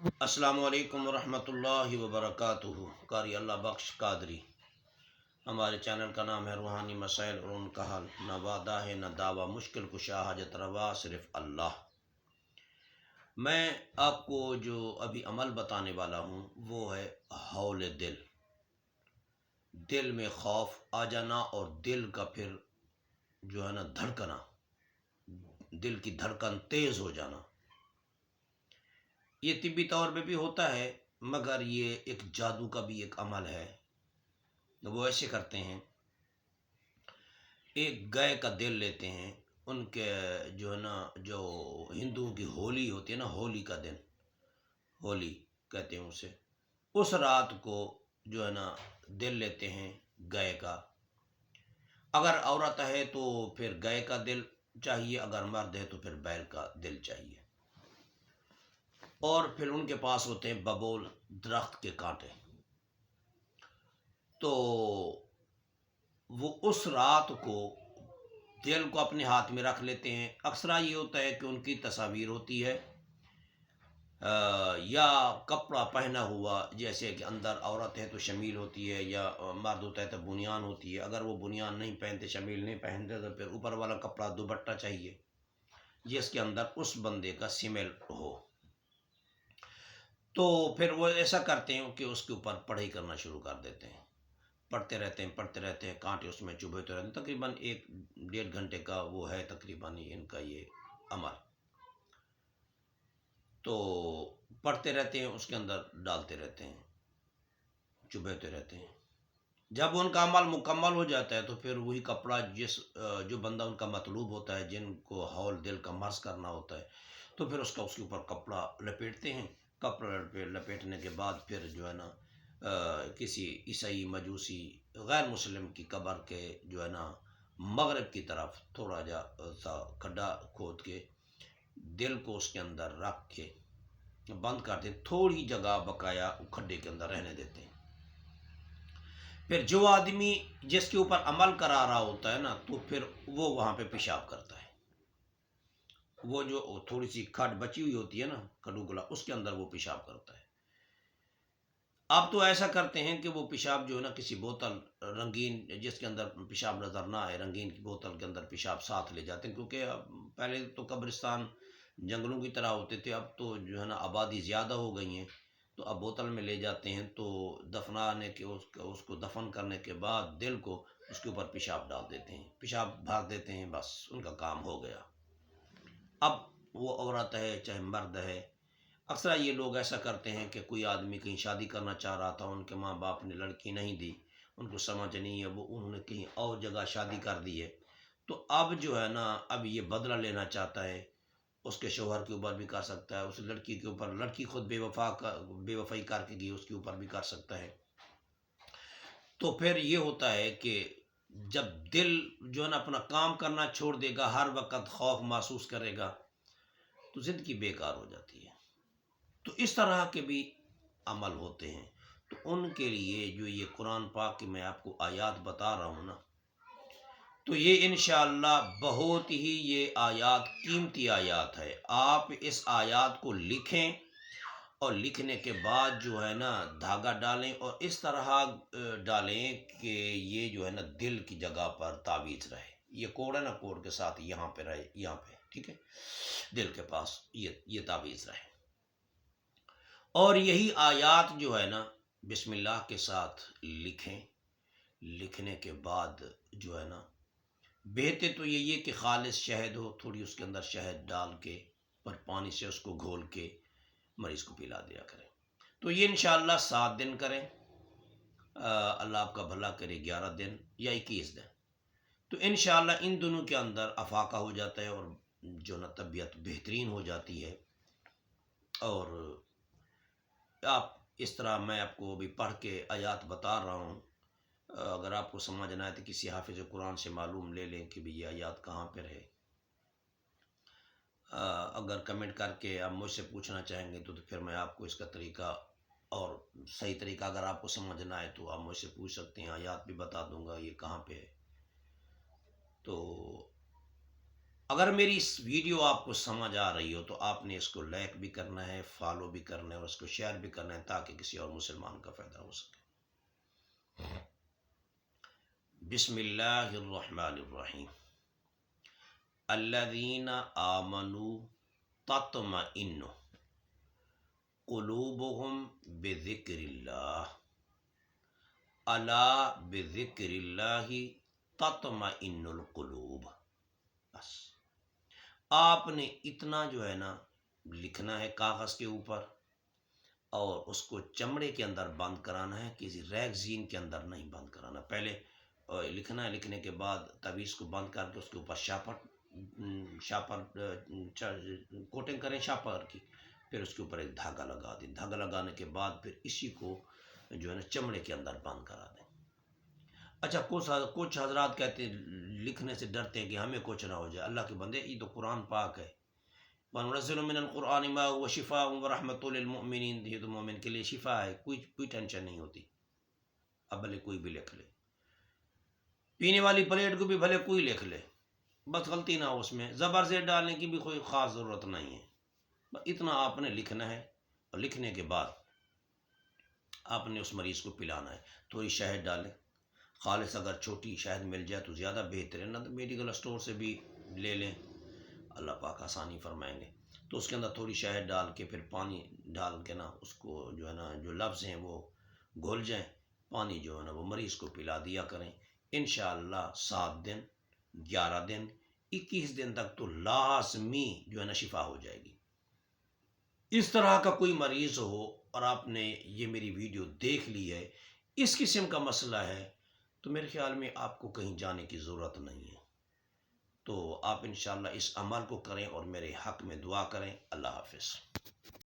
अस्सलाम वालेकुम रहमतुल्लाहि वबरकातुहू। कारी अल्लाह बख्श कादरी। हमारे चैनल का नाम है रूहानी मसाइल और उनका हल। न वादा है न दावा, मुश्किल कुशा हाजत रवा सिर्फ अल्लाह। मैं आपको जो अभी अमल बताने वाला हूँ वो है हौले दिल। दिल में खौफ आ जाना और दिल का फिर जो है ना धड़कना, दिल की धड़कन तेज हो जाना। ये तिब्बी तौर पे भी होता है, मगर ये एक जादू का भी एक अमल है। वो ऐसे करते हैं, एक गाय का दिल लेते हैं। उनके जो है ना, जो हिंदुओं की होली होती है ना, होली का दिन, होली कहते हैं उसे। उस रात को जो है ना दिल लेते हैं गाय का। अगर औरत है तो फिर गाय का दिल चाहिए, अगर मर्द है तो फिर बैल का दिल चाहिए। और फिर उनके पास होते हैं बबूल, दरख्त के कांटे। तो वो उस रात को दिल को अपने हाथ में रख लेते हैं। अक्सर ये होता है कि उनकी तस्वीर होती है, या कपड़ा पहना हुआ, जैसे कि अंदर औरत है तो शमील होती है, या मर्द होता है तो बुनियान होती है। अगर वो बुनियान नहीं पहनते, शमील नहीं पहनते, तो फिर ऊपर वाला कपड़ा दुपट्टा चाहिए जिसके अंदर उस बंदे का सिमल हो। तो फिर वो ऐसा करते हैं कि उसके ऊपर पढ़ाई करना शुरू कर देते हैं। पढ़ते रहते हैं, कांटे उसमें चुभते रहते हैं। तकरीबन 1-1.5 घंटे का वो है तकरीबन इनका ये अमल। तो पढ़ते रहते हैं, उसके अंदर डालते रहते हैं, चुभते रहते हैं। जब उनका अमल मुकम्मल हो जाता है तो फिर वही कपड़ा, जो बंदा उनका मतलूब होता है, जिनको हौल दिल का मर्ज करना होता है, तो फिर उसके ऊपर कपड़ा लपेटते हैं। कपड़ा लपेटने के बाद फिर जो है ना किसी ईसाई, मजूसी, गैर मुस्लिम की कब्र के जो है ना मगरब की तरफ थोड़ा सा खड्डा खोद के दिल को उसके अंदर रख के बंद करते, थोड़ी जगह बकाया खड्डे के अंदर रहने देते हैं। फिर जो आदमी जिसके ऊपर अमल करा रहा होता है ना, तो फिर वो वहां पे पेशाब करता है। वो जो थोड़ी सी खड बची हुई होती है ना, कड़ूगला, उसके अंदर वो पेशाब करता है। अब तो ऐसा करते हैं कि वो पेशाब जो है ना किसी बोतल, रंगीन, जिसके अंदर पेशाब नजर ना आए, रंगीन की बोतल के अंदर पेशाब साथ ले जाते हैं। क्योंकि पहले तो कब्रिस्तान जंगलों की तरह होते थे, अब तो जो है ना आबादी ज़्यादा हो गई है, तो अब बोतल में ले जाते हैं। तो दफनाने के उसको दफन करने के बाद दिल को उसके ऊपर पेशाब डाल देते हैं, पेशाब भर देते हैं, बस उनका काम हो गया। अब वो औरत है चाहे मर्द है, अक्सर ये लोग ऐसा करते हैं कि कोई आदमी कहीं शादी करना चाह रहा था, उनके माँ बाप ने लड़की नहीं दी, उनको समझ नहीं है, वो उन्होंने कहीं और जगह शादी कर दी है। तो अब जो है ना, अब ये बदला लेना चाहता है, उसके शोहर के ऊपर भी कर सकता है, उस लड़की के ऊपर, लड़की खुद बेवफाई करके गई, उसके ऊपर भी कर सकता है। तो फिर ये होता है कि जब दिल जो है ना अपना काम करना छोड़ देगा, हर वक्त खौफ महसूस करेगा, तो जिंदगी बेकार हो जाती है। तो इस तरह के भी अमल होते हैं। तो उनके लिए जो ये कुरान पाक की मैं आपको आयत बता रहा हूँ ना, तो ये इंशाअल्लाह बहुत ही, ये आयत कीमती आयत है। आप इस आयत को लिखें और लिखने के बाद जो है ना धागा डालें, और इस तरह डालें कि ये जो है ना दिल की जगह पर ताबीज रहे। ये कोड है ना, कोड के साथ यहाँ पे रहे, यहाँ पे, ठीक है, दिल के पास ये ताबीज रहे। और यही आयत जो है ना बिस्मिल्लाह के साथ लिखें। लिखने के बाद जो है ना, बेहतर तो यही है कि खालिश शहद हो, थोड़ी उसके अंदर शहद डाल के, पर पानी से उसको घोल के मरीज को पिला दिया करें। तो ये इंशाअल्लाह 7 दिन करें। अल्लाह आपका भला करे, 11 दिन या 21 दिन। तो इंशाअल्लाह इन दोनों के अंदर अफाका हो जाता है और जो ना तबीयत बेहतरीन हो जाती है। और आप इस तरह, मैं आपको अभी पढ़ के आयत बता रहा हूँ, अगर आपको समझ ना आए तो किसी हाफिज कुरान से मालूम ले लें कि भाई ये आयत कहाँ पर है। अगर कमेंट करके आप मुझसे पूछना चाहेंगे तो फिर मैं आपको इसका तरीका, और सही तरीका अगर आपको समझ ना आए तो आप मुझसे पूछ सकते हैं, आयत भी बता दूंगा ये कहाँ पे है। तो اگر میری اس ویڈیو آپ کو سمجھ آ رہی ہو تو آپ نے اس کو لائک بھی کرنا ہے، فالو بھی کرنا ہے اور اس کو شیئر بھی کرنا ہے تاکہ کسی اور مسلمان کا فائدہ ہو سکے۔ بسم اللہ الرحمن الرحیم۔ الذین آمنوا تطمئن قلوبهم بذکر اللہ، الا بذکر اللہ تطمئن القلوب۔ بس آپ نے اتنا جو ہے نا لکھنا ہے کاغذ کے اوپر، اور اس کو چمڑے کے اندر بند کرانا ہے، کسی ریگزین کے اندر نہیں بند کرانا۔ پہلے لکھنا ہے، لکھنے کے بعد تعویذ کو بند کر کے اس کے اوپر شاپر کوٹنگ کریں شاپر کی، پھر اس کے اوپر ایک دھاگا لگا دیں، دھاگا لگانے کے بعد پھر اسی کو جو ہے نا چمڑے کے اندر بند کرا دیں۔ اچھا، کچھ حضرات کہتے ہیں لکھنے سے ڈرتے ہیں کہ ہمیں کچھ نہ ہو جائے۔ اللہ کے بندے، یہ تو قرآن پاک ہے، وَنُنَزِّلُ مِنَ الْقُرْآنِ مَا هُوَ شِفَاءٌ وَرَحْمَةٌ لِلْمُؤْمِنِينَ، یہ تو مومن کے لیے شفا ہے، کوئی ٹینشن نہیں ہوتی۔ اب بھلے کوئی بھی لکھ لے، پینے والی پلیٹ کو بھی بھلے کوئی لکھ لے، بس غلطی نہ ہو، اس میں زبر زیر ڈالنے کی بھی کوئی خاص ضرورت نہیں ہے۔ بس اتنا آپ نے لکھنا ہے، اور لکھنے کے بعد آپ نے اس مریض کو پلانا ہے۔ تھوڑی شہد ڈالیں، خالص اگر چھوٹی شہد مل جائے تو زیادہ بہتر ہے، نہ تو میڈیکل اسٹور سے بھی لے لیں، اللہ پاک آسانی فرمائیں گے۔ تو اس کے اندر تھوڑی شہد ڈال کے پھر پانی ڈال کے نا اس کو جو ہے نا جو لفظ ہیں وہ گھل جائیں، پانی جو ہے نا وہ مریض کو پلا دیا کریں۔ انشاءاللہ 7 دن، 11 دن، 21 دن تک تو لازمی جو ہے نا شفا ہو جائے گی۔ اس طرح کا کوئی مریض ہو اور آپ نے یہ میری ویڈیو دیکھ لی ہے، اس قسم کا مسئلہ ہے، تو میرے خیال میں آپ کو کہیں جانے کی ضرورت نہیں ہے۔ تو آپ انشاءاللہ اس عمل کو کریں اور میرے حق میں دعا کریں۔ اللہ حافظ۔